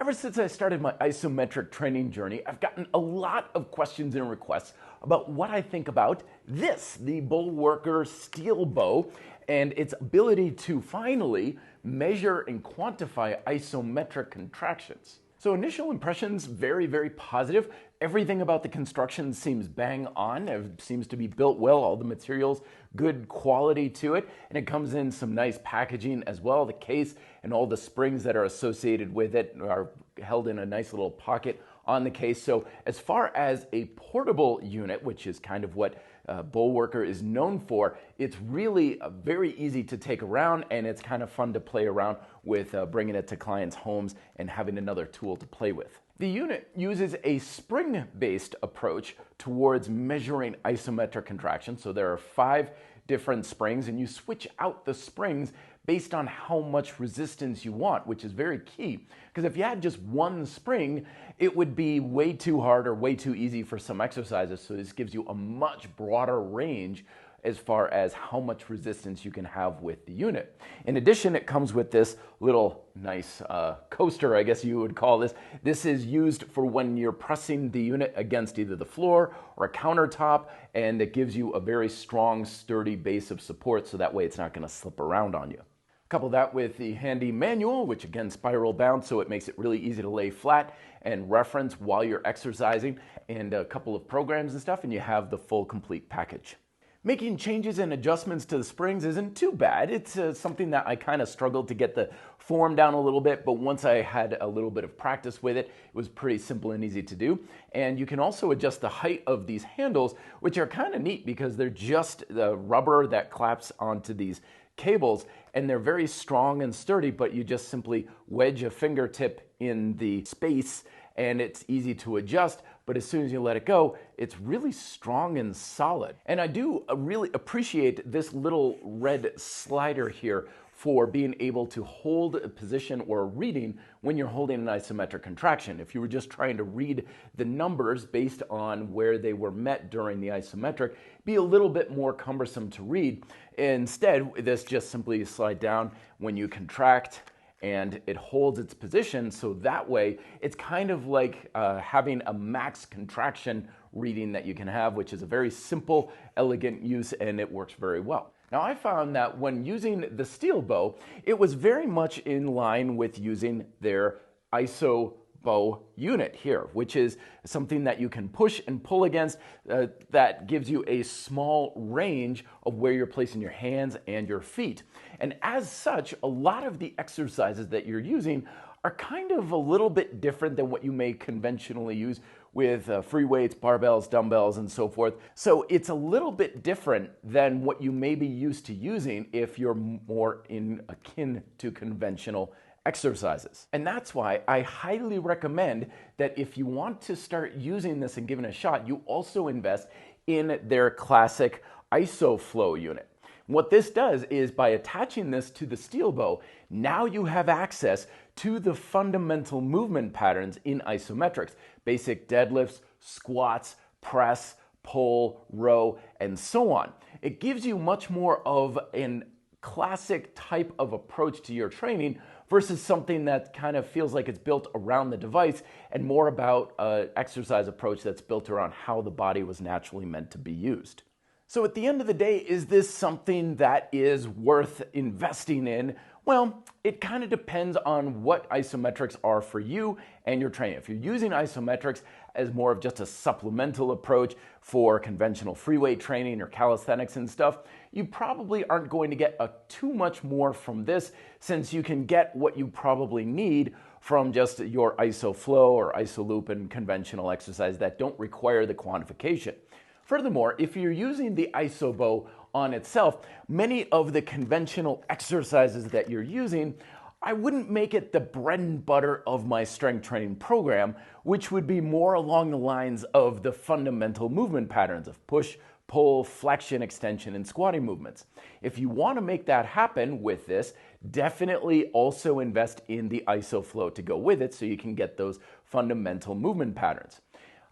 Ever since I started my isometric training journey, I've gotten a lot of questions and requests about what I think about this, the Bullworker Steel Bow, and its ability to finally measure and quantify isometric contractions. So initial impressions, very positive. Everything about the construction seems bang on. It seems to be built well, all the materials, good quality to it, and it comes in some nice packaging as well. The case and all the springs that are associated with it are held in a nice little pocket on the case. So as far as a portable unit, which is kind of what Bullworker is known for, it's really very easy to take around, and it's kind of fun to play around with bringing it to clients' homes and having another tool to play with. The unit uses a spring-based approach towards measuring isometric contraction. So there are 5 different springs, and you switch out the springs based on how much resistance you want, which is very key. Because if you had just one spring, it would be way too hard or way too easy for some exercises. So this gives you a much broader range as far as how much resistance you can have with the unit. In addition, it comes with this little nice coaster, I guess you would call this. This is used for when you're pressing the unit against either the floor or a countertop, and it gives you a very strong, sturdy base of support, so that way it's not going to slip around on you. Couple that with the handy manual, which again spiral bound, so it makes it really easy to lay flat and reference while you're exercising, and a couple of programs and stuff, and you have the full complete package. Making changes and adjustments to the springs isn't too bad. It's something that I kind of struggled to get the form down a little bit, but once I had a little bit of practice with it, it was pretty simple and easy to do. And you can also adjust the height of these handles, which are kind of neat because they're just the rubber that claps onto these cables, and they're very strong and sturdy, but you just simply wedge a fingertip in the space and it's easy to adjust, but as soon as you let it go, it's really strong and solid. And I do really appreciate this little red slider here for being able to hold a position or a reading when you're holding an isometric contraction. If you were just trying to read the numbers based on where they were met during the isometric, it'd be a little bit more cumbersome to read. Instead, this just simply slide down when you contract, and it holds its position, so that way it's kind of like having a max contraction reading that you can have, which is a very simple, elegant use, and it works very well. Now, I found that when using the steel bow, it was very much in line with using their iso bow unit here, which is something that you can push and pull against that gives you a small range of where you're placing your hands and your feet. And as such, a lot of the exercises that you're using are kind of a little bit different than what you may conventionally use with free weights, barbells, dumbbells, and so forth. So it's a little bit different than what you may be used to using if you're more akin to conventional exercises. And that's why I highly recommend that if you want to start using this and giving it a shot, you also invest in their classic IsoFlow unit. What this does is by attaching this to the steel bow, now you have access to the fundamental movement patterns in isometrics, basic deadlifts, squats, press, pull, row, and so on. It gives you much more of an classic type of approach to your training versus something that kind of feels like it's built around the device and more about an exercise approach that's built around how the body was naturally meant to be used. So at the end of the day, is this something that is worth investing in? Well, it kind of depends on what isometrics are for you and your training. If you're using isometrics as more of just a supplemental approach for conventional free weight training or calisthenics and stuff, you probably aren't going to get too much more from this, since you can get what you probably need from just your IsoFlow or IsoLoop and conventional exercise that don't require the quantification. Furthermore, if you're using the isobow on itself, many of the conventional exercises that you're using, I wouldn't make it the bread and butter of my strength training program, which would be more along the lines of the fundamental movement patterns of push, pull, flexion, extension, and squatting movements. If you want to make that happen with this, definitely also invest in the IsoFlow to go with it so you can get those fundamental movement patterns.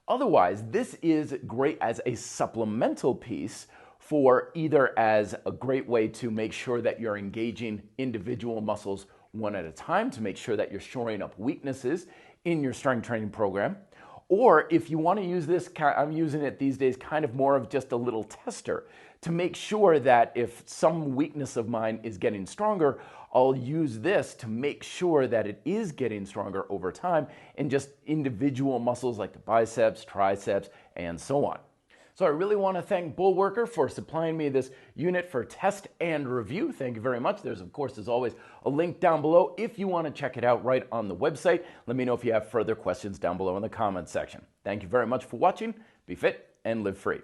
Otherwise, this is great as a supplemental piece for either as a great way to make sure that you're engaging individual muscles one at a time to make sure that you're shoring up weaknesses in your strength training program. Or if you want to use this, I'm using it these days kind of more of just a little tester to make sure that if some weakness of mine is getting stronger, I'll use this to make sure that it is getting stronger over time in just individual muscles like the biceps, triceps, and so on. So I really want to thank Bullworker for supplying me this unit for test and review. Thank you very much. There's, of course, as always, a link down below if you want to check it out right on the website. Let me know if you have further questions down below in the comments section. Thank you very much for watching. Be fit and live free.